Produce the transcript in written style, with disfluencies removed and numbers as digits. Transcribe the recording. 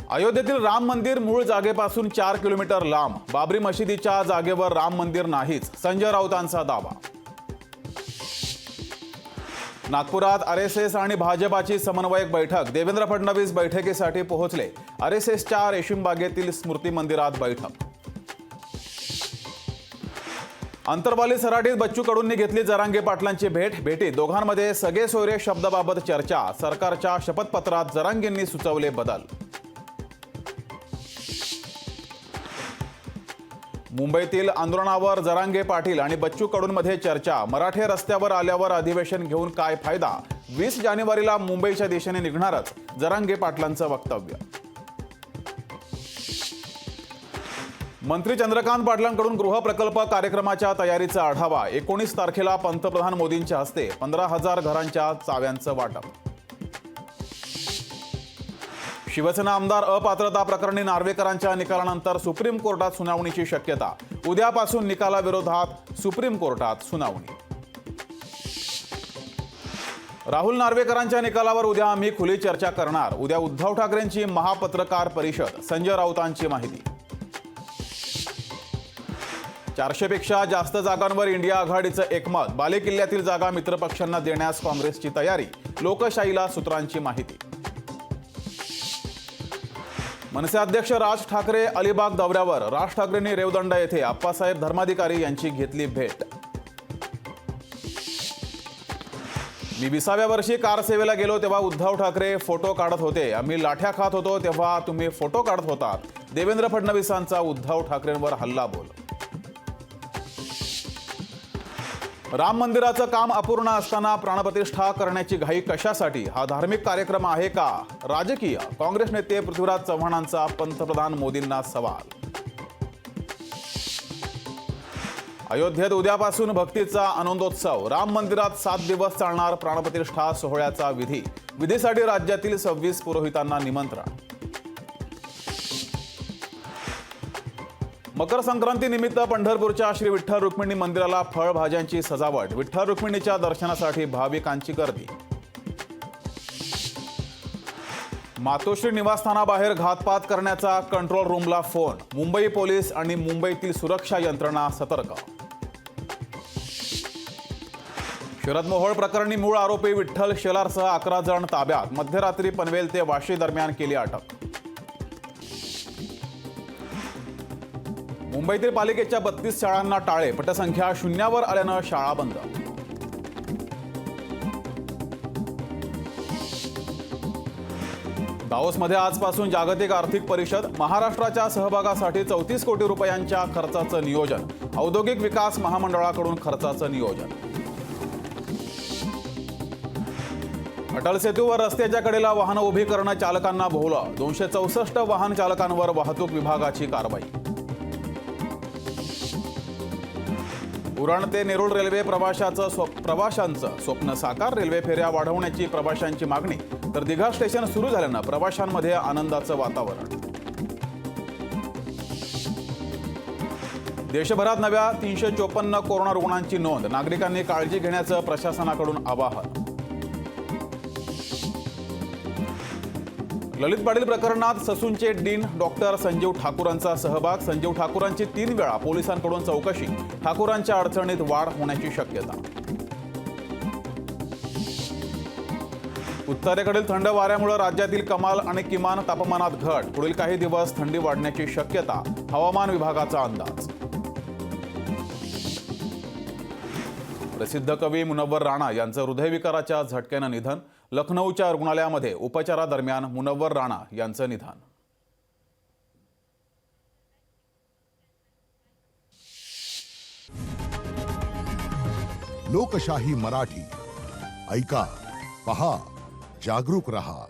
अयोध्येतील राम मंदिर मूळ जागेपासून 4 किलोमीटर लांब. बाबरी मशिदीच्या जागेवर राम मंदिर नाहीच, संजय राऊतांचा दावा. नागपुरात आरएसएस आणि भाजपाची समन्वयक बैठक. देवेंद्र फडणवीस बैठकीसाठी पोहोचले. आरएसएसच्या रेशीमबागेतील स्मृती मंदिरात बैठक. अंतरवाली सराटीत बच्चू कडूंनी घेतली जरांगे पाटलांची भेटीत दोघांमध्ये सगळे सोयरे शब्दाबाबत चर्चा. सरकारच्या शपथपत्रात जरांगेंनी सुचवले बदल. मुंबईतील आंदोलनावर जरांगे पाटील आणि बच्चू कडूंमध्ये चर्चा. मराठे रस्त्यावर आल्यावर अधिवेशन घेऊन काय फायदा? 20 जानेवारीला मुंबईच्या दिशेने निघणारच, जरांगे पाटलांचं वक्तव्य. मंत्री चंद्रकांत पाटलांकडून गृहप्रकल्प कार्यक्रमाच्या तयारीचा आढावा. 19 तारखेला पंतप्रधान मोदींच्या हस्ते 15,000 घरांच्या चाव्यांचं वाटप. शिवसेना आमदार अपात्रता प्रकरणी नार्वेकरांच्या निकालानंतर सुप्रीम कोर्टात सुनावणीची शक्यता. उद्यापासून निकालाविरोधात सुप्रीम कोर्टात सुनावणी. राहुल नार्वेकरांच्या निकालावर उद्या आम्ही खुली चर्चा करणार. उद्या उद्धव ठाकरेंची महापत्रकार परिषद. संजय राऊतांची माहिती. 400 पेक्षा जास्त जागांवर इंडिया आघाडीचं एकमत. बालेकिल्ल्यातील जागा मित्रपक्षांना देण्यास काँग्रेसची तयारी. लोकशाहीला सूत्रांची माहिती. मनसे अध्यक्ष राज ठाकरे अलिबाग दौऱ्यावर. राज ठाकरेंनी रेवदंडा येथे आप्पासाहेब धर्माधिकारी यांची घेतली भेट. मी 20व्या वर्षी कार सेवेला गेलो तेव्हा उद्धव ठाकरे फोटो काढत होते. आम्ही लाठ्या खात होतो तेव्हा तुम्ही फोटो काढत होतात. देवेंद्र फडणवीसांचा उद्धव ठाकरेंवर हल्लाबोल. राम मंदिराचं काम अपूर्ण असताना प्राणप्रतिष्ठा करण्याची घाई कशासाठी? हा धार्मिक कार्यक्रम आहे का राजकीय? काँग्रेस नेते पृथ्वीराज चव्हाणांचा पंतप्रधान मोदींना सवाल. अयोध्येत उद्यापासून भक्तीचा आनंदोत्सव. राम मंदिरात 7 दिवस चालणार प्राणप्रतिष्ठा सोहळ्याचा विधी. विधीसाठी राज्यातील 26 पुरोहितांना निमंत्रण. मकर संक्रांतीनिमित्त पंढरपूरच्या श्री विठ्ठल रुक्मिणी मंदिराला फळभाज्यांची सजावट. विठ्ठल रुक्मिणीच्या दर्शनासाठी भाविकांची गर्दी. मातोश्री निवासस्थानाबाहेर घातपात करण्याचा कंट्रोल रूमला फोन. मुंबई पोलीस आणि मुंबईतील सुरक्षा यंत्रणा सतर्क. शरद मोहोळ प्रकरणी मूळ आरोपी विठ्ठल शेलारसह 11 जण ताब्यात. मध्यरात्री पनवेल ते वाशी दरम्यान केली अटक. मुंबईतील पालिकेच्या 32 शाळांना टाळे. पटसंख्या शून्यावर आल्यानं शाळा बंद. दाओसमध्ये आजपासून जागतिक आर्थिक परिषद. महाराष्ट्राच्या सहभागासाठी 34 कोटी रुपयांच्या खर्चाचं नियोजन. औद्योगिक विकास महामंडळाकडून खर्चाचं नियोजन. अटल सेतूवर रस्त्याच्या कडेला वाहनं उभी करणं चालकांना भोवलं. 264 वाहन चालकांवर वाहतूक विभागाची कारवाई. उरण ते नेरूळ रेल्वे प्रवाशांचं स्वप्न साकार. रेल्वे फेऱ्या वाढवण्याची प्रवाशांची मागणी. तर दिघा स्टेशन सुरू झाल्यानं प्रवाशांमध्ये आनंदाचं वातावरण. देशभरात नव्या 354 कोरोना रुग्णांची नोंद. नागरिकांनी काळजी घेण्याचं प्रशासनाकडून आवाहन. ललित पाटील प्रकरणात ससूनचे डीन डॉक्टर संजीव ठाकूरांचा सहभाग. संजीव ठाकूरांची 3 वेळा पोलिसांकडून चौकशी. ठाकूरांच्या अडचणीत वाढ होण्याची शक्यता. उत्तरेकडील थंड वाऱ्यामुळे राज्यातील कमाल आणि किमान तापमानात घट. पुढील काही दिवस थंडी वाढण्याची शक्यता. हवामान विभागाचा अंदाज. प्रसिद्ध कवी मुनव्वर राणा यांचं हृदयविकाराच्या झटक्यानं निधन. लखनौच्या रुग्णालयामध्ये उपचारादरम्यान मुनव्वर राणा यांचं निधन. लोकशाही मराठी ऐका, पहा, जागरूक रहा.